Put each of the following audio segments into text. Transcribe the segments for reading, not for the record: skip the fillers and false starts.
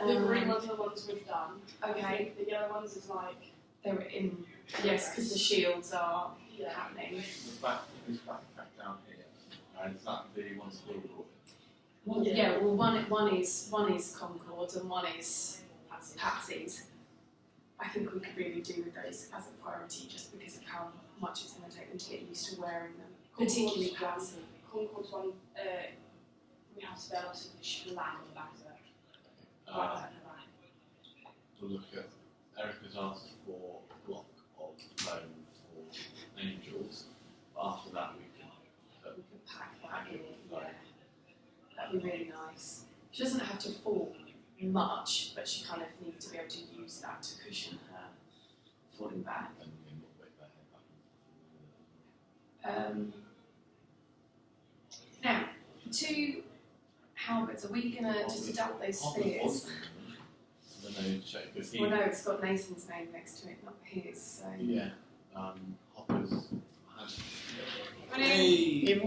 The green ones are the ones we've done. Okay. The yellow ones is like... They were in... Yes, because the shields are happening. The back down here. Is that the one still brought? Well, yeah, well, one is Concord and one is Patsy's. I think we could really do with those as a priority just because of how much it's going to take them to get used to wearing them. Particularly Patsy. Concord's one, we have to be able to should land on the back of it. We'll look at Erica's asked for a block of foam for angels. After that we can pack that in, yeah. That'd be really nice. She doesn't have to fall much, but she kind of needs to be able to use that to cushion her falling back. Now, the two halberds, are we going to just adapt those spears? Well, no, it's got Nathan's name next to it, not his. So. Yeah, Hopper's. Hey! Do you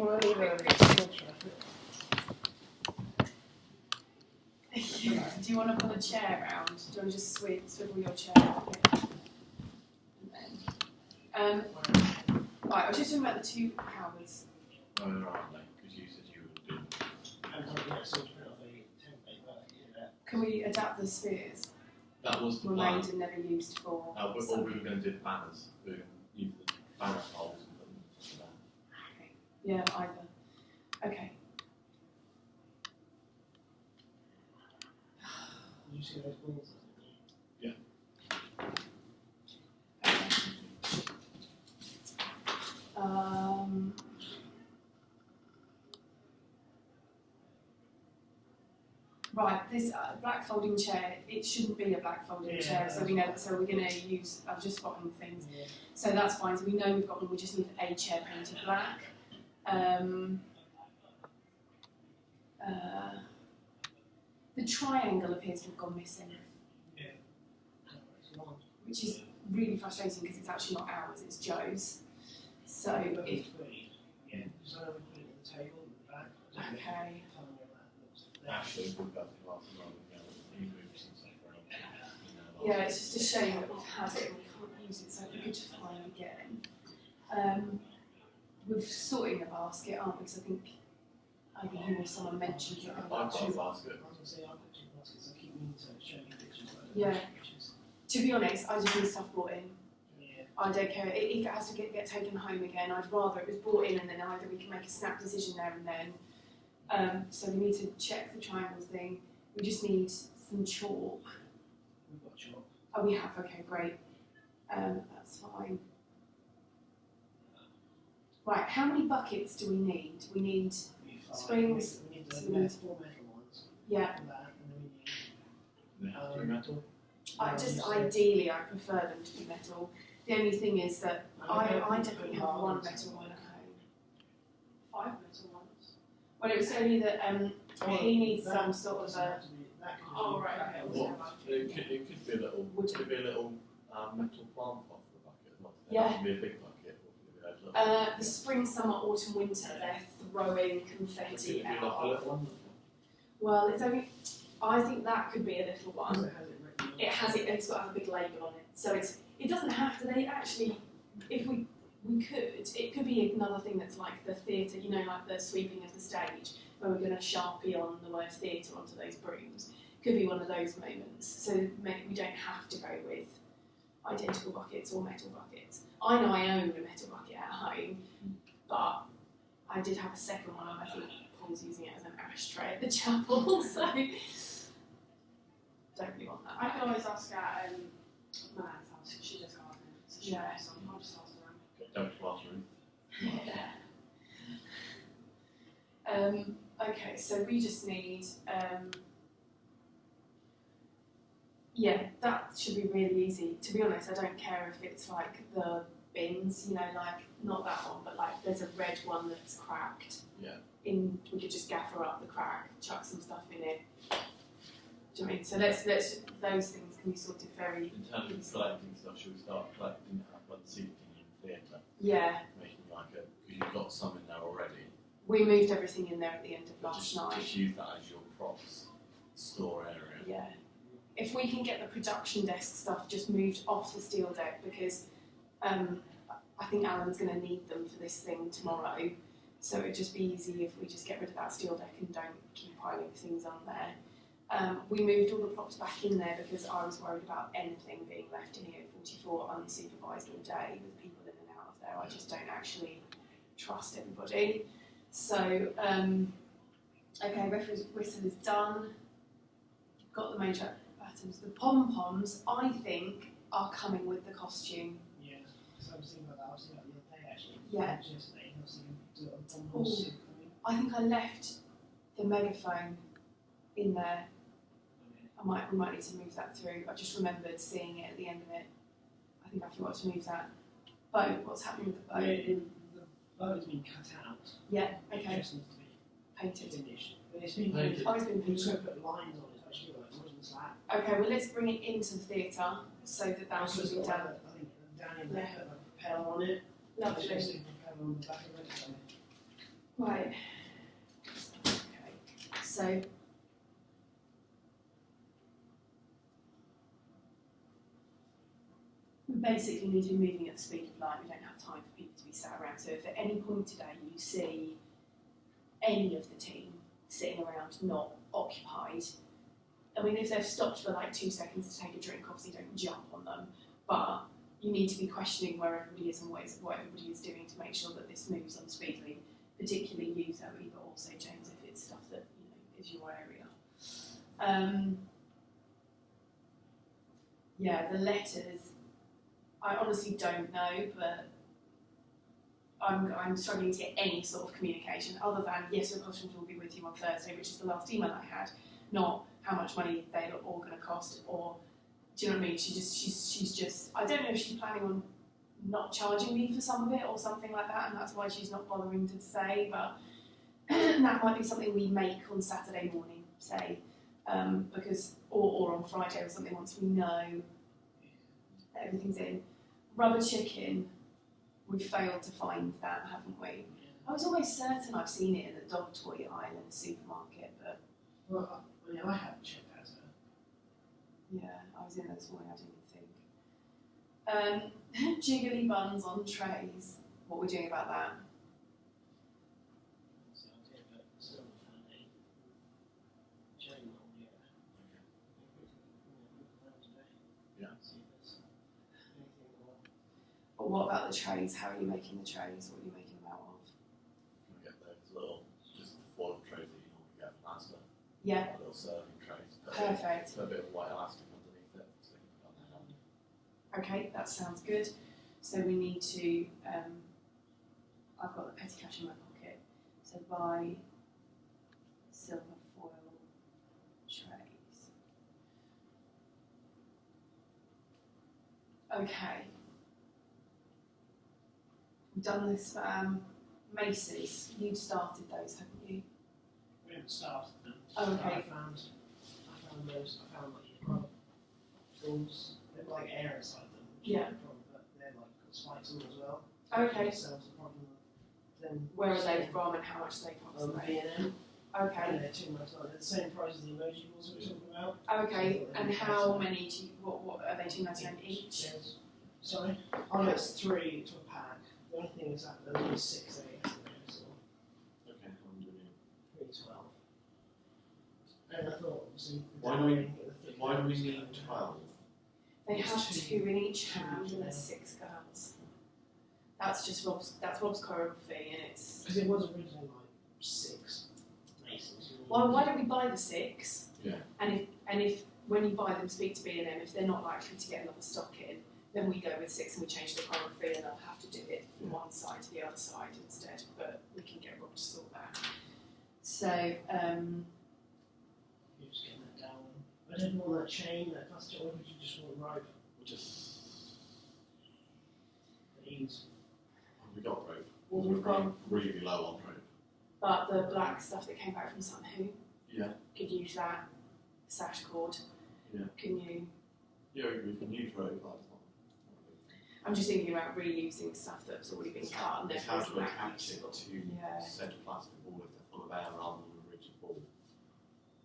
want to pull a chair round? Do you want to just swivel your chair up? And then, right, I was just talking about the two halberds. Oh, they're aren't they? Because you said you would do. Can we adapt the spears? That was the Remained plan. and never used for. Or we were going to do the banners. We were going to use the banner poles and put them there. Okay. Yeah, either. Okay. You see those balls? Yeah. Right, this black folding chair, it shouldn't be a black folding chair, so we know, so we're going to use, I've just spotted things, so that's fine, so we know we've got one, we just need a chair painted black. The triangle appears to have gone missing, which is really frustrating because it's actually not ours, it's Joe's. So if... Yeah, so we put it on the table at the back. Okay. Actually, we've got the last one. You moved some stuff around. Yeah, it's just a shame that we've had it and we can't use it, so it'd be good to find again. We're sorting the basket, aren't we? Because I think either you or someone mentioned it. I've got a basket. I was going to say, I've got two baskets, I keep meaning to show you pictures. Yeah. To be honest, I just need stuff brought in. Yeah. I don't care. If it has to get taken home again, I'd rather it was brought in and then either we can make a snap decision there and then. So we need to check the triangle thing. We just need some chalk. We've got chalk. Oh, we have. Okay, great. That's fine. Right, how many buckets do we need? We need springs. We need so the we need- 4 metal ones. Yeah. And that, and then we need They have to be metal. Ideally, I prefer them to be metal. The only thing is that I definitely have one metal one at home. 5 metal ones. Well, it was only that he needs some sort of a. Oh, right, okay. What? It could be a little. Wood. Could be a little metal plant off the bucket as well. Yeah. It could be a big bucket. Or could it be those little- The spring, summer, autumn, winter, they're throwing Could confetti it be like a out. little one? Well, it's only. I think that could be a little one. It has it written on It has it. It's got to have a big label on it, so it doesn't have to. They actually, if we could, it could be another thing that's like the theatre. You know, like the sweeping of the stage, where we're going to Sharpie on the word theatre onto those brooms. Could be one of those moments. So we don't have to go with identical buckets or metal buckets. I know I own a metal bucket at home, but I did have a second one, and I think Paul's using it as an ashtray at the chapel. So. Don't really want that. I can always ask at Man's house, because she does gardening, so she knows some. I'll just ask around. Don't bathroom. Yeah. Okay, so we just need. Yeah, that should be really easy. To be honest, I don't care if it's like the bins, you know, like not that one, but like there's a red one that's cracked. Yeah. We could just gaffer up the crack, chuck some stuff in it. Do you know what I mean? So let's those things can be sorted very. In terms of collecting stuff, should we start collecting like the seating in theatre? Yeah. Making like because you've got some in there already. We moved everything in there at the end of last Just night. use that as your props store area. Yeah. if we can get the production desk stuff just moved off the steel deck, because I think Alan's going to need them for this thing tomorrow, so it'd just be easy if we just get rid of that steel deck and don't keep piling things on there. We moved all the props back in there because I was worried about anything being left in here at 44 unsupervised all day with people in and out of there. I just don't actually trust everybody. So, okay, reference whistle is done. Got the major items. The pom-poms, I think, are coming with the costume. Yeah, so I was thinking about that. I was thinking about the other day actually. Yeah. Just yesterday, I was thinking, do it on pom-poms. I think I left the megaphone in there. We might need to move that through. I just remembered seeing it at the end of it. I think I forgot to move that. Boat, what's happening with the boat? The boat has been cut out. Yeah, okay. It just needs to be Painted. finished. But it's been Painted. painted. Oh, it's been You just painted. got to put lines on it, actually, like wooden slab. Okay, well let's bring it into the theatre so that that Also, should be it's got, done. I think down in there, Yeah. put like a propeller on it. Lovely. Just a propeller on the back of it. So. Right. Okay. So we basically need to be moving at the speed of light. We don't have time for people to be sat around. So if at any point today you see any of the team sitting around not occupied, I mean, if they've stopped for like 2 seconds to take a drink, obviously don't jump on them, but you need to be questioning where everybody is and what everybody is doing to make sure that this moves on speedily, particularly you, Zoe, but also James, if it's stuff that is your area. Yeah, the letters, I honestly don't know, but I'm struggling to get any sort of communication other than, yes, your costumes will be with you on Thursday, which is the last email I had, not how much money they're all going to cost, or, do you know what I mean? She's just, I don't know if she's planning on not charging me for some of it or something like that, and that's why she's not bothering to say, but that might be something we make on Saturday morning, say, because, or on Friday or something once we know that everything's in. Rubber chicken, we've failed to find that, haven't we? I was almost certain I've seen it in the Dog Toy Island supermarket, but Well, I mean, I haven't checked that, so. yeah, I was in there this morning, I didn't think. Jiggly buns on trays, what are we doing about that? So I'll take that silver fanny. Cherry roll, yeah. Yeah. See if there's anything more. But what about the trays? How are you making the trays? What are you making them out of? Can we get those little, just foil trays that you normally get from Asda? Yeah, Little serving trays. perfect. Put a bit of white elastic underneath it, so you can put that on. Okay, that sounds good. So we need to, I've got the petty cash in my pocket, so buy silver foil trays. Okay. We've done this Macy's. You've started those, haven't you? We haven't started them. Oh, okay. I found those. I found like rubber tools. They're like air inside them. Which Yeah. is no problem, but they're like got spikes on them as well. Okay. So it's a problem. Then Where are they from and how much do they cost? B&M. Okay. And they're too much. Like, they're the same price as the emoji balls we were talking about. Okay, and how many do you, what are they, $2.99 each? Yes. Sorry? Oh no, it's 3 to a pack. The only thing is that there was 6 there yesterday, so Okay, how many do we need? 312. And I thought, obviously, Why do we need 12? They have It's 2 in each two, hand and yeah. there's 6 girls. That's just Rob's choreography and it's... Because it was originally like 6 Masons. Well, why don't we buy the 6? Yeah. And if when you buy them, speak to B&M, if they're not likely to get another stock in, then we go with 6 and we change the choreography and they'll have to do it from one side to the other side instead, but we can get Rob to sort that. So, You're just getting that down. I didn't want that chain, that plastic, or would you just want rope? Just, Ease. have we got rope? well, We're we've got, really low on rope. but the black stuff that came back from Sun Who, Yeah. could use that. Sash cord. Yeah. Can you? Yeah, we can use rope, but it's not. I'm just thinking about reusing stuff that's already been cut and It's how therefore to isn't that attach it useful. to Yeah. said plastic ball if they're full of air rather than a rigid ball.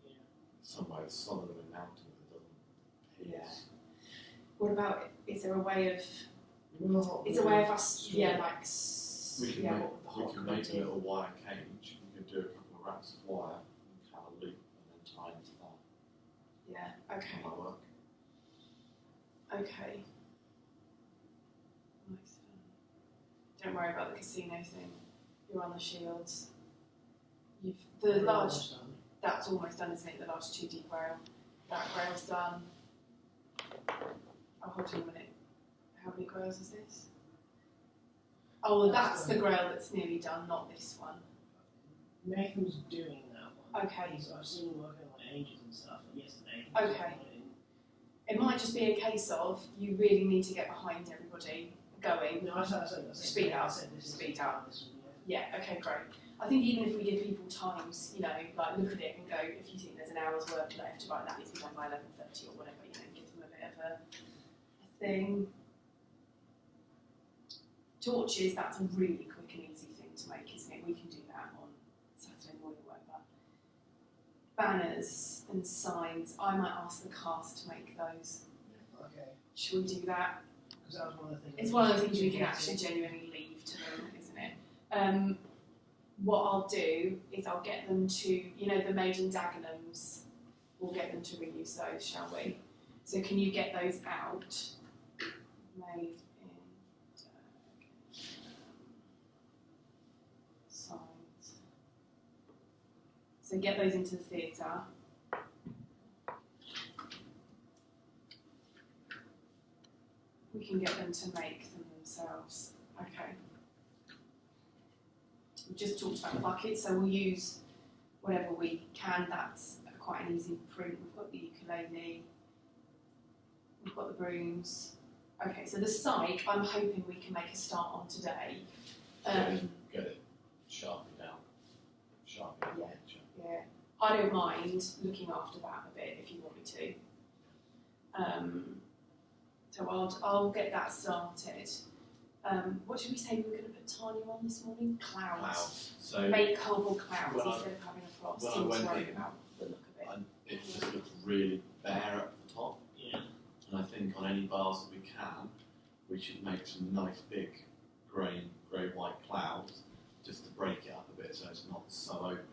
Yeah. Some way of solid and mounting that doesn't Yeah. What about, is there a way of, Not it's a way of us, really. We can yeah, make, what would the we hot can could make a do? little wire cage. We could do a couple of wraps of wire and cut a loop and then tie into that. Yeah, okay, That might work. okay. Nice. Don't worry about the casino thing. You're on the shields. The large, that's almost done, isn't it? The large 2D grail. That grail's done. Oh, hold on a minute. How many grails is this? Oh, well, that's the grail that's nearly done, not this one. Nathan's doing that one. Okay. I've seen him working on ages and stuff, and yesterday. Okay. It might just be a case of you really need to get behind everybody going. No, I said Speed up. I said this is Speed up. This one, yeah. Yeah, okay, great. I think even if we give people times, you know, like look at it and go, if you think there's an hour's work left, right, that needs to be done by 11:30 or whatever, you know, give them a bit of a thing. Torches, that's a really quick and easy thing to make, isn't it? We can do that on Saturday morning or whatever. Banners and signs, I might ask the cast to make those. Okay. Should we do that? Because that was one of the things. It's one of the things we can actually genuinely leave to them, isn't it? What I'll do is I'll get them to, you know, the Maiden Dagenhams, we'll get them to reuse those, shall we? So can you get those out? Made in Dagenham. Signs. So get those into the theatre. We can get them to make them themselves. Okay. We've just talked about buckets, so we'll use whatever we can. That's quite an easy print. We've got the ukulele, we've got the brooms. Okay, so the site, I'm hoping we can make a start on today. Get it sharply down. Sharply down. Yeah. Yeah, I don't mind looking after that a bit if you want me to. So I'll get that started. What did we say we were going to put Tanya on this morning? Clouds. Clouds. So Make colourful clouds When I- instead of having a frost. when I He was went worried in- about the look of it. and it just looks really bare at the top. Yeah. And I think on any bars that we can, we should make some nice big grey white clouds just to break it up a bit so it's not so open.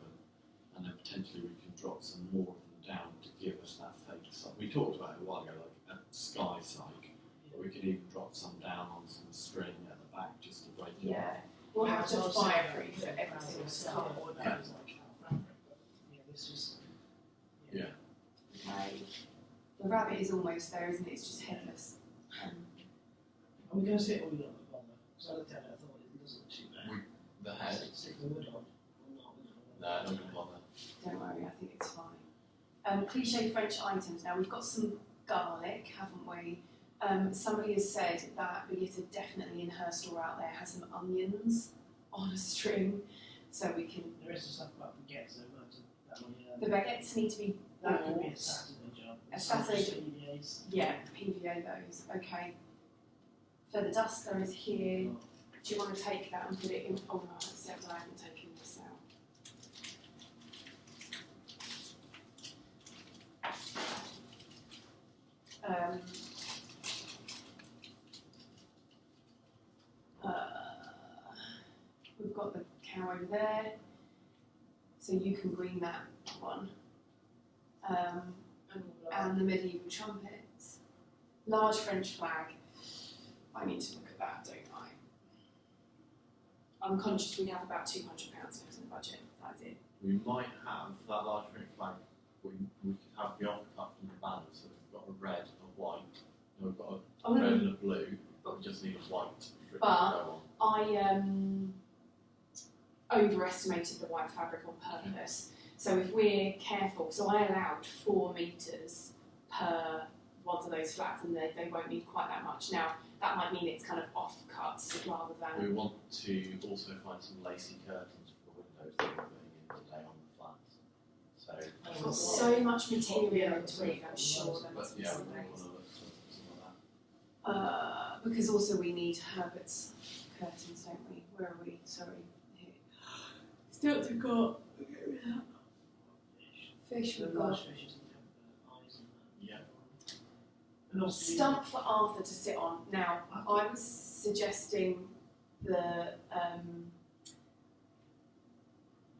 And then potentially we can drop some more of them down to give us that fake side. We talked about it a while ago, like a sky side. But we could even drop some down on some string at the back just to break it up. Yeah, we'll have to fireproof it everything with Yeah. cardboard. That was like fabric, but yeah, this was. Yeah. Okay. The rabbit is almost there, isn't it? It's just headless. Are we going to sit or are we going to put on there? Because I looked at it, I thought it doesn't look too bad. The head? Stick the wood on. Or not, No, not going to bother. Don't worry, I think it's fine. Cliche French items. Now we've got some garlic, haven't we? Somebody has said that Brigitte definitely in her store out there has some onions on a string, so we can. There is some stuff about baguettes though, but that one, The baguettes need to be that could be a bought. Saturday job. A Saturday job. PVAs. Yeah, PVA those. Okay. Feather duster is here. Do you want to take that and put it in? Oh no, except I haven't taken this out. We've got the cow over there, so you can green that one. And the medieval trumpets. Large French flag. I need to look at that, don't I? I'm conscious we have about £200 left in the budget. That's it. We might have that large print flag. We could have the offcut from the banner, so we've got a red, a white, and we've got Oh, a no. red and a blue, but we just need a white for it But- to go on. I overestimated the white fabric on purpose. So if we're careful, so I allowed 4 metres per one of those flats, and they won't need quite that much. Now that might mean it's kind of off cuts rather than. We want to also find some lacy curtains for the windows that we're putting in today on the flats. So, I've got so much material into it, I'm sure there but must be yeah, some we want ways. to look for something like that. Because also we need Herbert's curtains, don't we? Where are we? Sorry. Here. Still to go. Fish, The we've large got. fish doesn't have eyes and that. Yeah. And also, Stump for Arthur to sit on. Now, I was suggesting the.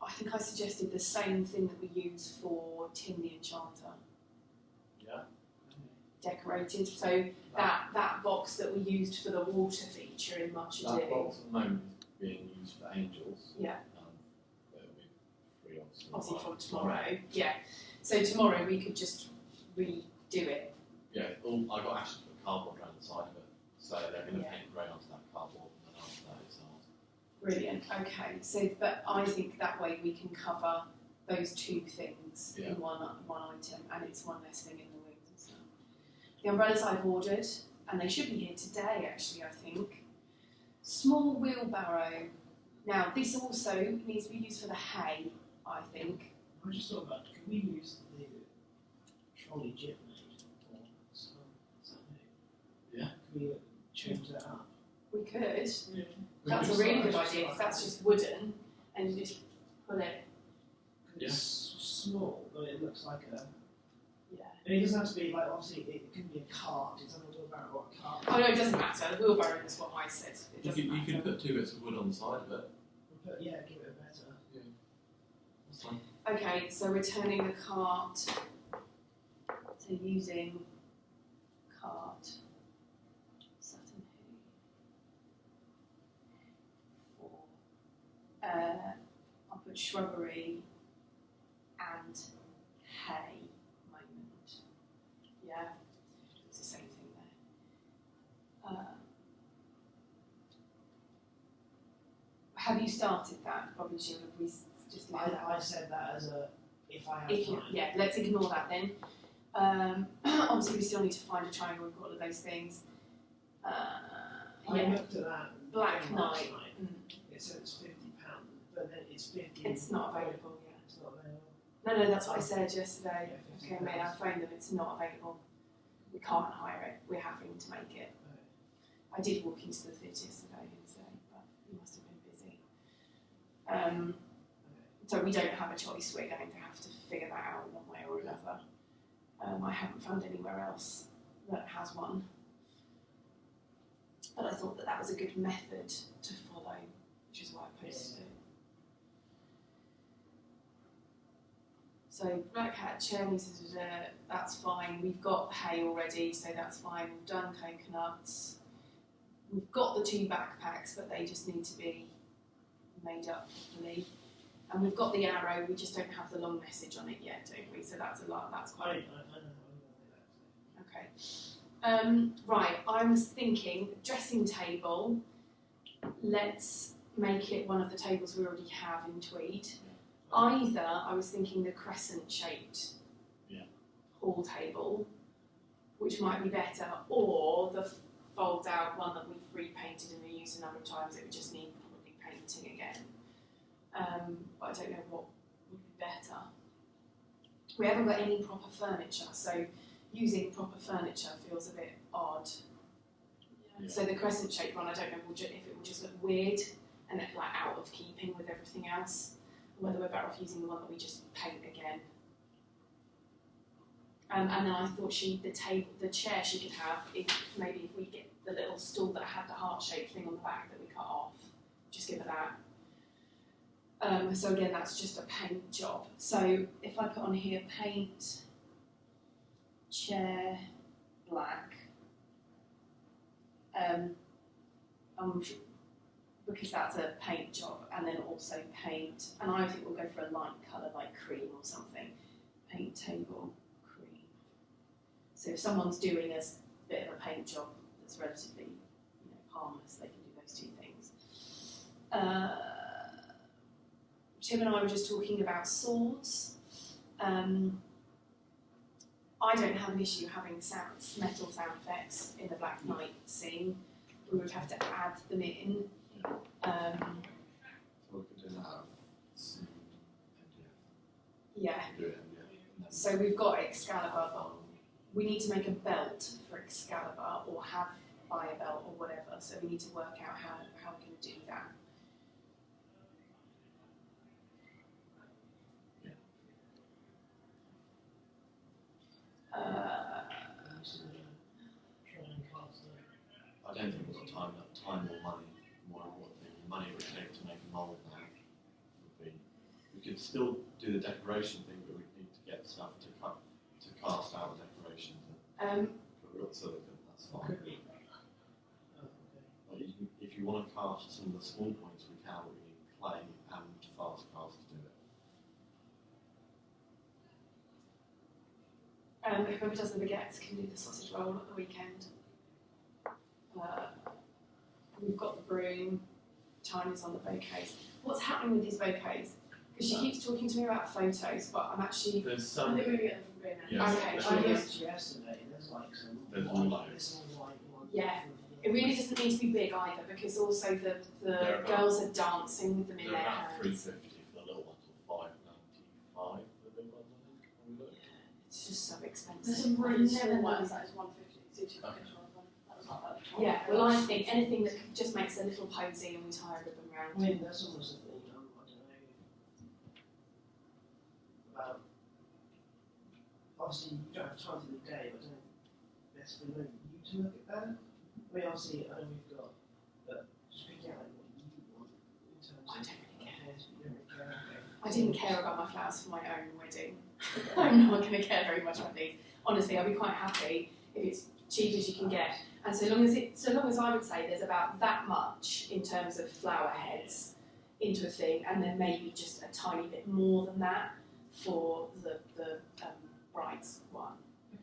I think I suggested the same thing that we use for Tim the Enchanter. Yeah. Decorated. So that box that we used for the water feature in Much Ado. That box at the moment is being used for angels. Yeah. It'll be free Obviously from tomorrow. Yeah. So tomorrow we could just redo it. Yeah. I got Ashley to put cardboard around the side of it, so they're going to paint grey onto that cardboard, and then after that it's ours. Brilliant. Okay. So, but I think that way we can cover those two things in one item, and it's one less thing in the wings and stuff. The umbrellas I've ordered, and they should be here today. Actually, I think. Small wheelbarrow. Now, this also needs to be used for the hay. I think. I just thought about, can we use the trolley Jip made or something? Yeah. Can we change that up? We could. Yeah. That's a really good idea because that's just wooden, and you just pull it. Yeah. It's small, but it looks like a. Yeah. And it doesn't have to be like, obviously, it can be a cart. It's not a wheelbarrow or a cart. Oh no, it doesn't matter. The wheelbarrow is what I said. It You doesn't can matter. put 2 bits of wood on the side of it. But yeah, give it a better. Yeah. That's fine. Okay, so we're turning the cart. So using cart. Sutton Hoo. For I'll put shrubbery and hay moment. Yeah, it's the same thing there. Have you started that? Probably should have we just leave that. I said that as a, if I have If you, time. yeah, let's ignore that then. Obviously, we still need to find a triangle with all of those things. I Yeah, looked at that. Black on Knight. last night. Mm. It said it's £50, but then it's 50. It's not available yet. It's not available. No, that's what I said yesterday. Yeah, Okay, mate, I phoned them. It's not available. We can't hire it. We're having to make it. I did walk into the theatre yesterday and say, but you must have been busy. So we don't have a choice. We're going to have to figure that out one way or another. I haven't found anywhere else that has one. But I thought that was a good method to follow, which is why I posted it. So Black Hat cherries, that's fine. We've got hay already, so that's fine. We've done coconuts. We've got the 2 backpacks, but they just need to be made up properly. And we've got the arrow, we just don't have the long message on it yet, don't we? So that's a lot, that's I quite... don't know that. Okay. Right, I was thinking dressing table, let's make it one of the tables we already have in Tweed. Either, I was thinking the crescent-shaped hall table, which might be better, or the fold-out one that we've repainted and reused a number of times. It would just need probably painting again. But I don't know what would be better. We haven't got any proper furniture, so using proper furniture feels a bit odd. Yeah. So the crescent-shaped one, I don't know if it will just look weird and like out of keeping with everything else. Whether we're better off using the one that we just paint again. And then I thought the chair she could have, maybe if we get the little stool that had the heart-shaped thing on the back that we cut off, just give her that. So again, that's just a paint job. So if I put on here paint, chair, black, because that's a paint job, and then also paint, and I think we'll go for a light colour like cream or something. Paint table, cream. So if someone's doing a bit of a paint job that's relatively, harmless, they can do those 2 things. Tim and I were just talking about swords. I don't have an issue having metal sound effects in the Black Knight scene. We would have to add them in. So we can do that. Yeah. Do it MDF. So we've got Excalibur. We need to make a belt for Excalibur, or buy a belt or whatever. So we need to work out how we're going to do that. I don't think we've got time or money. More important thing, the money it would take to make a mould now would be. We could still do the decoration thing, but we'd need to get stuff to cast out the decorations. But we've got silicon, that's fine. Could be. Like if you want to cast some of the small points, we can, but we need clay and fast cast to do it. Whoever does the baguettes can do the sausage roll at the weekend. We've got the broom. Tiny's on the bouquets. What's happening with these bouquets? Because she keeps talking to me about photos, but I'm actually. There's I some. think we're going to get them from Green. Yes, Okay, there's I I always- guess yesterday, there's like some There's white, loads. this all white one. Yeah. It really doesn't need to be big either, because also the They're about- girls are dancing with them in They're their about hands. $3.50 for the little ones, or $5.95 for the big ones, I think. Have we looked? It's just so expensive. There's some I've really never small ones known. that is 150. So you took a picture of them. That was not bad. Yeah, well, I think anything that just makes a little posy and we tie a ribbon I round. mean, that's almost a thing, I don't know. About, obviously, you don't have time for the day, but I don't know if best for you to look at that. I mean, obviously, I know we've got, but just pick out like, what you want in terms of. I don't really care. You don't really care, okay. I didn't care about my flowers for my own wedding. I'm not going to care very much about these. Honestly, I'll be quite happy if it's cheap as you can get. And so long as I would say there's about that much in terms of flower heads into a thing, and then maybe just a tiny bit more than that for the bride's one.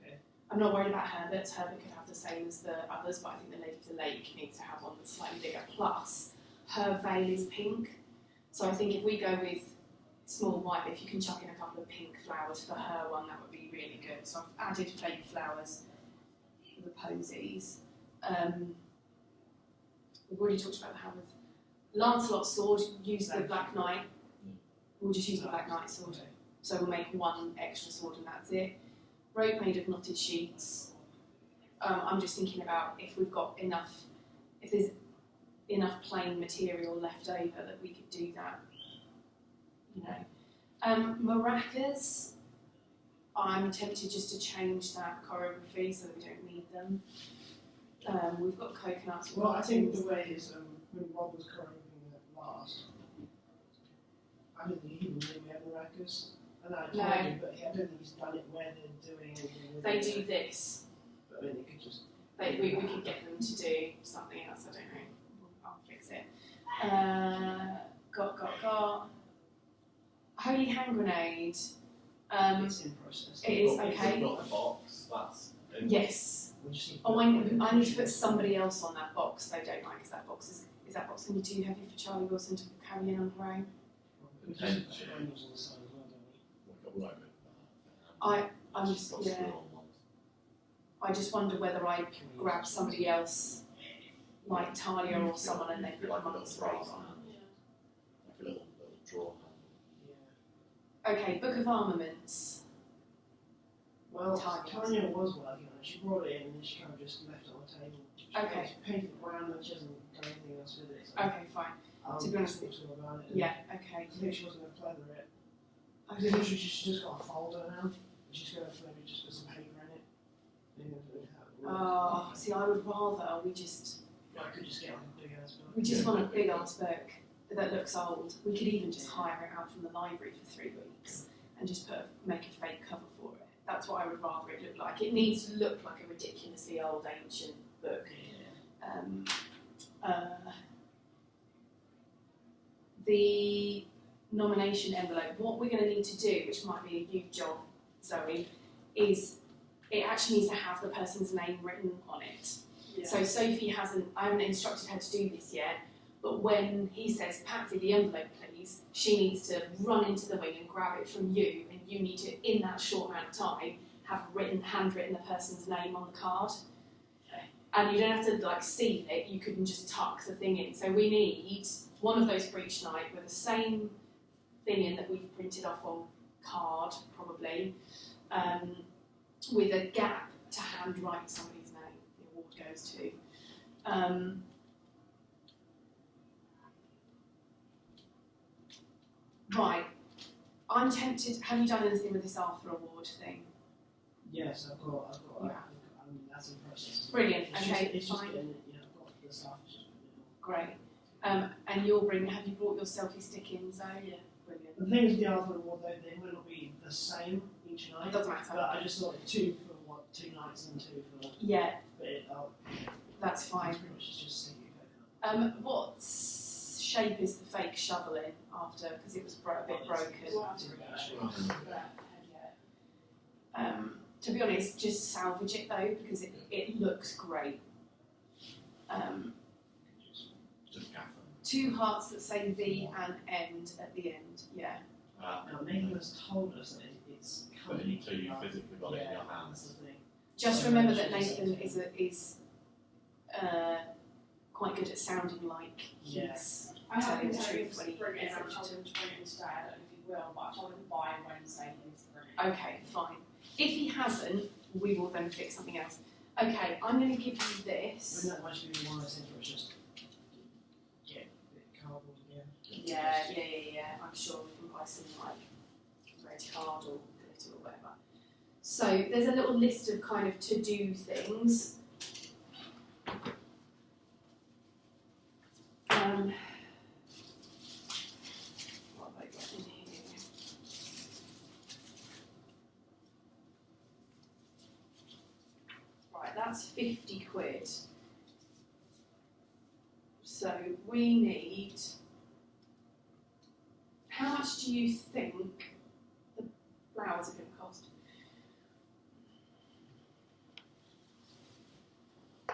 Okay. I'm not worried about Herbert's. Herbert could have the same as the others, but I think the Lady of the Lake needs to have one that's slightly bigger. Plus, her veil is pink, so I think if we go with small white, if you can chuck in a couple of pink flowers for her one, that would be really good. So I've added fake flowers for the posies. We've already talked about how with Lancelot's sword, use the Black Knight. We'll just use the Black Knight sword. Okay. So we'll make one extra sword and that's it. Rope made of knotted sheets. I'm just thinking about if we've got enough, if there's enough plain material left over that we could do that. You know. Maracas, I'm tempted just to change that choreography so that we don't need them. We've got coconuts. Well, I think the way is when Rob was choreographing it last, I don't think he even knew we had maracas. I know I told No. him, but I don't think he's done it where they're doing anything with They it. do this. But I mean, they could just. We could get them to do something else, I don't know. I'll fix it. Got. Holy hand grenade. It's in process. It is, We've okay. got the box, that's. Yes. We just need to Oh, put- I need to put somebody else on that box they don't like, because that box is that box going to be too heavy for Charlie Wilson to carry in on her own? We just put triangles on the side as well, don't we? We've got right with I'm just, got yeah. screw-on ones. I just wonder whether I grab somebody else, like Talia or someone, and they put Like them a on the little sprays brass on. hand, like a little drawer handle. Yeah. Okay, Book of Armaments. Well, Tanya. Tanya was working on it. She brought it in and she kind of just left it on the table. She Okay. painted the ground and she hasn't done anything else with it. So Okay, fine. I'll To be honest talk to her about it. Yeah, okay. I think she wasn't going to pleather it. I Okay. think she's just got a folder now. She's going to maybe just put some paper in it. Maybe do that. Oh, see, I would rather we just I could just get like a big ass book. want a big ass book that looks old. We could even just hire it out from the library for 3 weeks and just make a fake cover for it. That's what I would rather it look like. It needs to look like a ridiculously old, ancient book. The nomination envelope, what we're going to need to do, which might be a huge job, Zoe, is it actually needs to have the person's name written on it. Yeah. So Sophie I haven't instructed her to do this yet, but when he says, Patsy, the envelope please, she needs to run into the wing and grab it from you, and you need to, in that short amount of time, have handwritten the person's name on the card. And you don't have to like seal it, you can just tuck the thing in. So we need one of those for each night with the same thing in that we've printed off on card, probably, with a gap to handwrite somebody's name the award goes to. Right, I'm tempted, have you done anything with this Arthur Award thing? Yes, I've got Yeah. I mean, that's in process. Brilliant, It's okay, just, it's just fine. getting it, yeah, I've the stuff is just Great. And have you brought your selfie stick in, Zoe? Yeah. Brilliant. the thing is, the other wardrobe, they will not be the same each night. It doesn't matter. But I just thought 2 for 2 nights and 2 for. Yeah, But that's fine. it's pretty much just sticky coconut. What shape is the fake shovel in after? Because it was a bit broken. To be honest, just salvage it though because it looks great. Just gaffer. 2 hearts that say V and end at the end. Yeah. Now, Nathan has told us that it's But coming. until you physically got it in your That's hands. the thing. Just remember that Nathan is quite good at sounding like he's I telling haven't the told him truth when to he bring it. isn't. I told him to bring it today. I don't know if he will, but I told him by Wednesday he needs to bring it. Okay, fine. If he hasn't, we will then fix something else. Okay, I'm going to give you this. Wouldn't that much be one of those things where it's just get a bit of cardboard again? Yeah. I'm sure we can buy some like red card or glitter or whatever. So there's a little list of kind of to-do things. What have I got in here? Right, that's 50 quid. So we need. How much do you think the flowers are going to cost?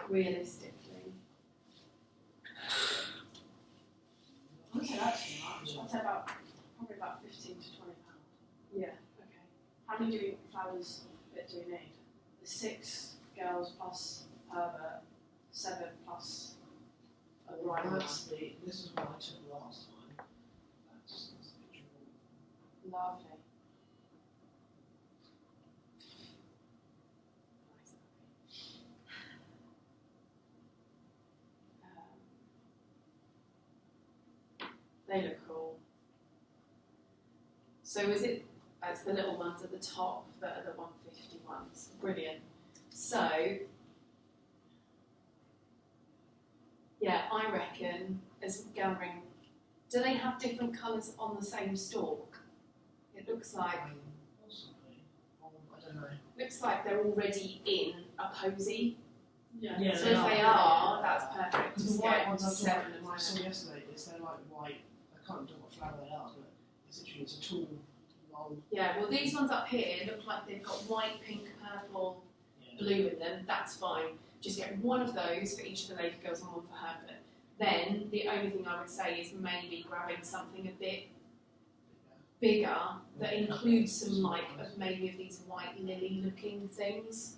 Realistically. I wouldn't say that too much. I'd say probably about 15 to 20 pounds. Yeah, okay. How many flowers do we need? The 6 girls plus Herbert, 7 plus a Right, rider. this is what I took last time. That's a picture of all. Lovely. They look cool. So is it, it's the little ones at the top that are the 150 ones. Brilliant. So, yeah, I reckon as gathering, do they have different colours on the same stalk? It looks like Possibly. I don't know. they're already in a posy. Yeah. Yeah, So they if are. they are, that's perfect. Because Just the white get ones I 7 of saw them. yesterday, they're like white. I can't remember what flower they are, but it's literally a tall, long. Yeah, well these ones up here look like they've got white, pink, purple, Yeah. blue in them. That's fine. Just get one of those for each of the Laker girls and one for Herbert. Then the only thing I would say is maybe grabbing something a bit bigger that includes some like of maybe of these white lily looking things.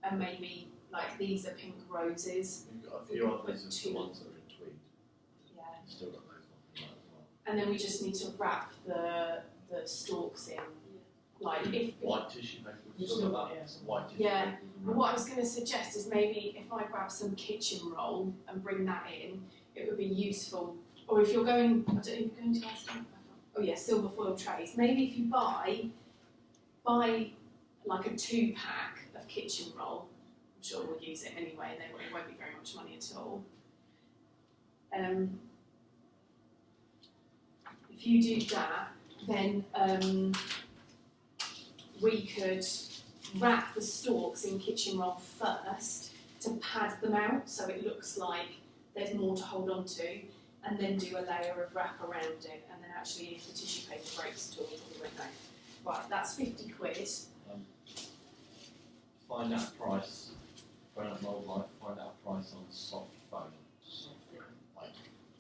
And maybe like these are pink roses. We've got a We few could others put of two. the ones that are in tweed. Yeah. You've still got those ones as well. And then we just need to wrap the stalks in. Like if White tissue paper. You've We've still got got, that. yeah, some White tissue Yeah. paper. But what I was going to suggest is maybe if I grab some kitchen roll and bring that in, it would be useful. Or if you're going, I don't know, you're going to last time? Oh yeah, silver foil trays. Maybe if you buy like a 2-pack of kitchen roll, I'm sure we'll use it anyway, and then it won't be very much money at all. If you do that, then we could wrap the stalks in kitchen roll first to pad them out so it looks like there's more to hold on to, and then do a layer of wrap around it, and then actually if the tissue paper breaks at all, we won't know. Right, that's 50 quid. Find out price. Phone up Mold Life. Find out price on soft foam. Like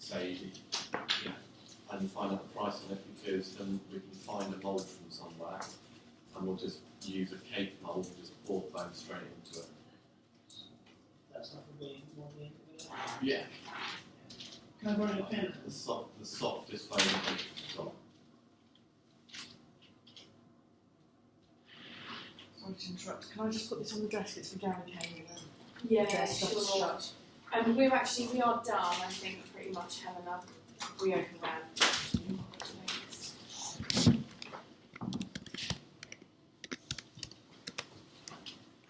say, yeah, and find out the price on it because then we can find a mould from somewhere, and we'll just use a cake mould and just pour foam straight into it. That stuff will be more than Yeah. Can I borrow your pen? The softest foam we've got. Sorry to interrupt. Can I just put this on the desk? It's for Gary Kane. Yeah, Their stuff's sure. shut. We are done, I think, pretty much, Helena. We open that.